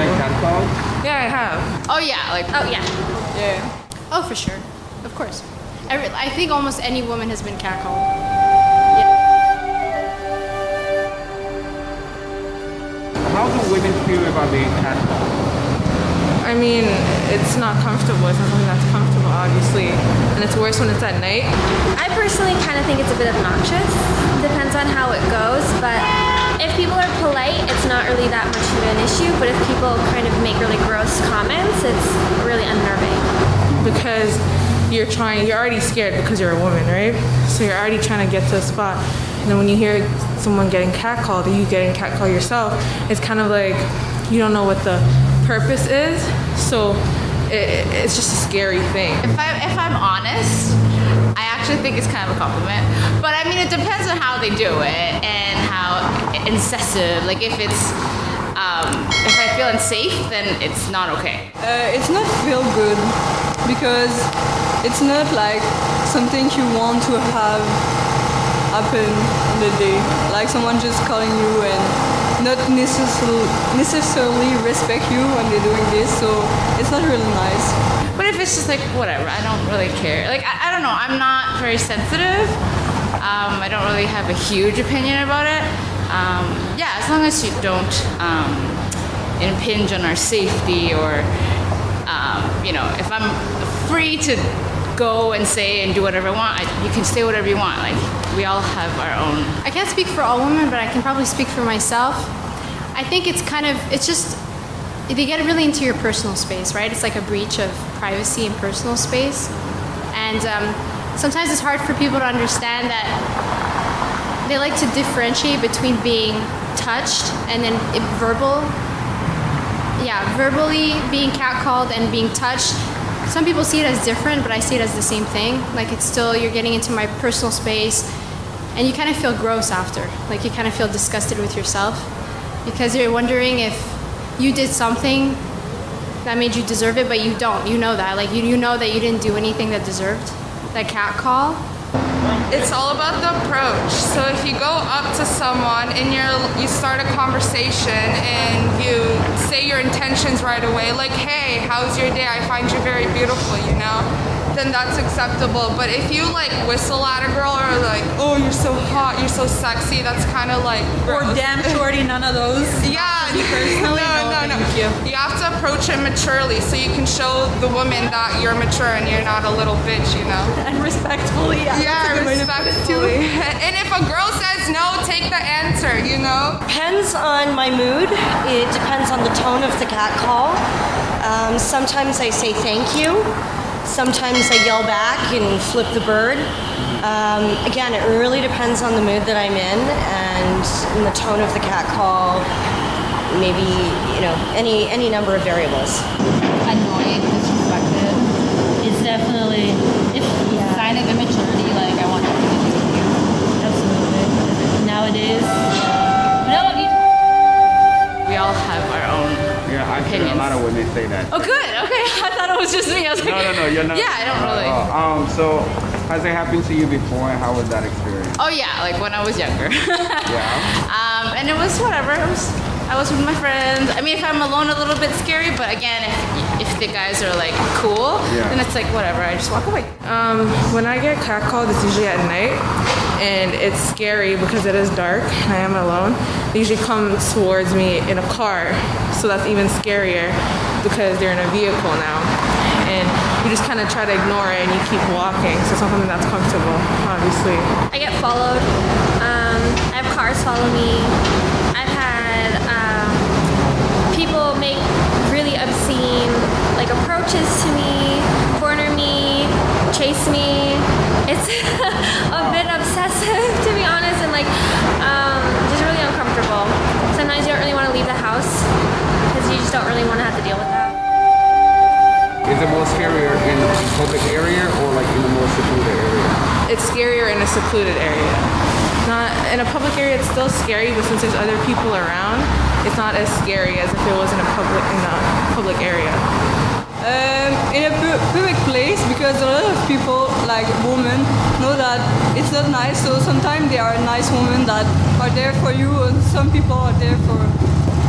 been catcalled? Yeah, I have. Oh yeah, like Oh yeah. Yeah. Oh, for sure. Of course. I think almost any woman has been catcalled. How do women feel about being catcalled? I mean, it's not comfortable. It's not something that's comfortable, obviously. And it's worse when it's at night. I personally kind of think it's a bit obnoxious. Depends on how it goes, but if people are polite, it's not really that much of an issue. But if people kind of make really gross comments, it's really unnerving. Because you're already scared because you're a woman, right? So you're already trying to get to a spot. And then when you hear someone getting catcalled or you getting catcalled yourself, it's kind of like you don't know what the purpose is. So it's just a scary thing. if I'm honest, I actually think it's kind of a compliment. But I mean, it depends on how they do it and how incessive. Like if it's if I feel unsafe, then it's not okay. It's not feel good because it's not like something you want to have happen in the day. Like someone just calling you and not necessarily respect you when they're doing this, so it's not really nice. But if it's just like whatever, I don't really care. Like I don't know, I'm not very sensitive. I don't really have a huge opinion about it. Yeah, as long as you don't impinge on our safety or you know, if I'm free to go and say and do whatever I want, you can say whatever you want. Like we all have our own. I can't speak for all women, but I can probably speak for myself. I think it's just, they get really into your personal space, right? It's like a breach of privacy and personal space. And sometimes it's hard for people to understand that they like to differentiate between being touched and then verbally being catcalled and being touched. Some people see it as different, but I see it as the same thing. Like it's still, you're getting into my personal space and you kind of feel gross after. Like you kind of feel disgusted with yourself because you're wondering if you did something that made you deserve it, but you don't. You know that. Like you know that you didn't do anything that deserved that catcall. It's all about the approach. So if you go up to someone and you start a conversation and you say your intentions right away, like, hey, how's your day? I find you very beautiful, you know? Then that's acceptable. But if you like whistle at a girl or like, oh, you're so hot, you're so sexy, that's kind of like gross. Or damn shorty, none of those. Yeah, personally, no. You have to approach it maturely so you can show the woman that you're mature and you're not a little bitch, you know? And respectfully, Yeah, respectfully. And if a girl says no, take the answer, you know? Depends on my mood. It depends on the tone of the cat call. Sometimes I say thank you. Sometimes I yell back and flip the bird. Again, it really depends on the mood that I'm in and the tone of the cat call. Maybe, you know, any number of variables. Annoying, disrespected. It's definitely a sign of immaturity. Like I want nothing to do with you. Absolutely. Nowadays, We all have our own. Yeah, I hear a lot of women say that. Oh, good. Okay, I thought it was just me. I was like, No, you're not. Yeah, I don't really. So, has it happened to you before, and how was that experience? Oh yeah, like when I was younger. Yeah. And it was whatever. I was with my friends. I mean, if I'm alone, a little bit scary. But again, if the guys are like cool, then it's like whatever. I just walk away. When I get catcalled, it's usually at night, and it's scary because it is dark and I am alone. They usually come towards me in a car, so that's even scarier because they're in a vehicle now. And you just kind of try to ignore it and you keep walking, so it's not something that's comfortable, obviously. I get followed. I have cars follow me. I've had people make really obscene like approaches to me, corner me, chase me. It's a bit obsessive, to be honest, and like just really uncomfortable. Sometimes you don't really want to leave the house because you just don't really want to have to deal with that. Is it more scarier in a public area or like in a more secluded area? It's scarier in a secluded area. Not in a public area, it's still scary, but since there's other people around, it's not as scary as if it was in a public area. In a public place, because a lot of people, like women, know that it's not nice, so sometimes there are nice women that are there for you and some people are there for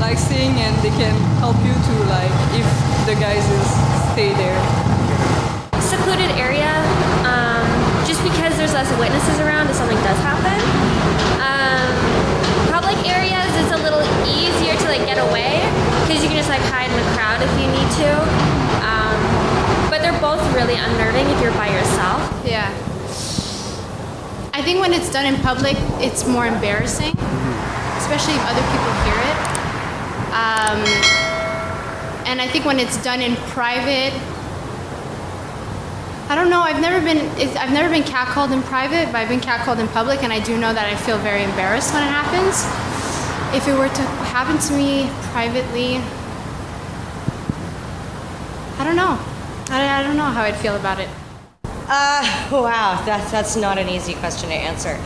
like seeing, and they can help you to like if the guys is stay there. Secluded area, just because there's less witnesses around if something does happen. Public areas, it's a little easier to like get away because you can just like hide in the crowd if you need to. But they're both really unnerving if you're by yourself. Yeah. I think when it's done in public, it's more embarrassing, especially if other people hear it. And I think when it's done in private, I don't know. I've never been catcalled in private, but I've been catcalled in public, and I do know that I feel very embarrassed when it happens. If it were to happen to me privately, I don't know. I don't know how I'd feel about it. Wow, that's not an easy question to answer.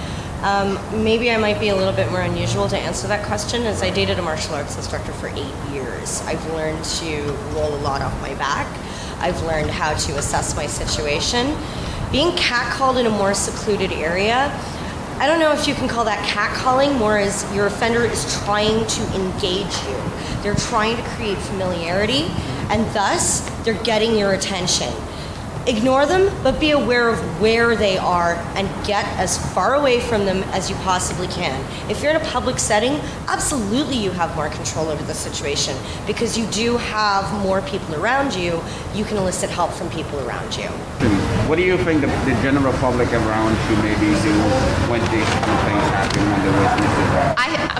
Maybe I might be a little bit more unusual to answer that question, as I dated a martial arts instructor for 8 years. I've learned to roll a lot off my back. I've learned how to assess my situation. Being catcalled in a more secluded area, I don't know if you can call that catcalling, more as your offender is trying to engage you. They're trying to create familiarity, and thus they're getting your attention. Ignore them, but be aware of where they are and get as far away from them as you possibly can. If you're in a public setting, absolutely you have more control over the situation because you do have more people around you. You can elicit help from people around you. What do you think the general public around you maybe do when these kind of things happen when the witnesses are?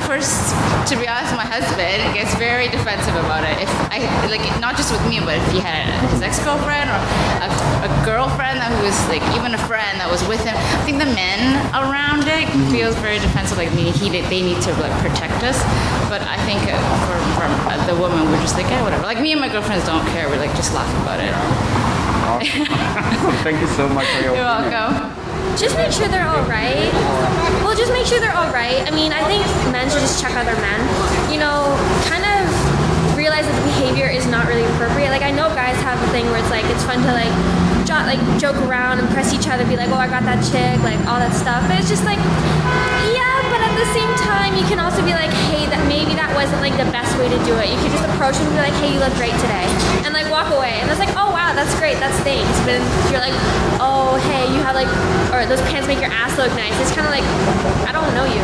First, to be honest, my husband gets very defensive about it. If I like, not just with me, but if he had his ex-girlfriend or a girlfriend that was like even a friend that was with him, I think the men around it feels very defensive. Like they need to like protect us. But I think for the woman, we're just like, yeah, whatever. Like me and my girlfriends don't care. We like just laugh about it. Awesome. Thank you so much for your You're opinion. welcome. Just make sure they're all right. Well, just make sure they're all right. I mean, I think men should just check other men. You know, kind of realize that the behavior is not really appropriate. Like, I know guys have a thing where it's like, it's fun to like joke around and press each other, be like, oh, I got that chick, like all that stuff. But it's just like, yeah, but at the same time, you can also be like, hey, that maybe that wasn't like the best way to do it. You could just approach them and be like, hey, you look great today, and like walk away. And it's like, oh wow, that's great, that's thanks. But if you're like, oh hey, you have like, or those pants make your ass look nice. It's kind of like, I don't know you.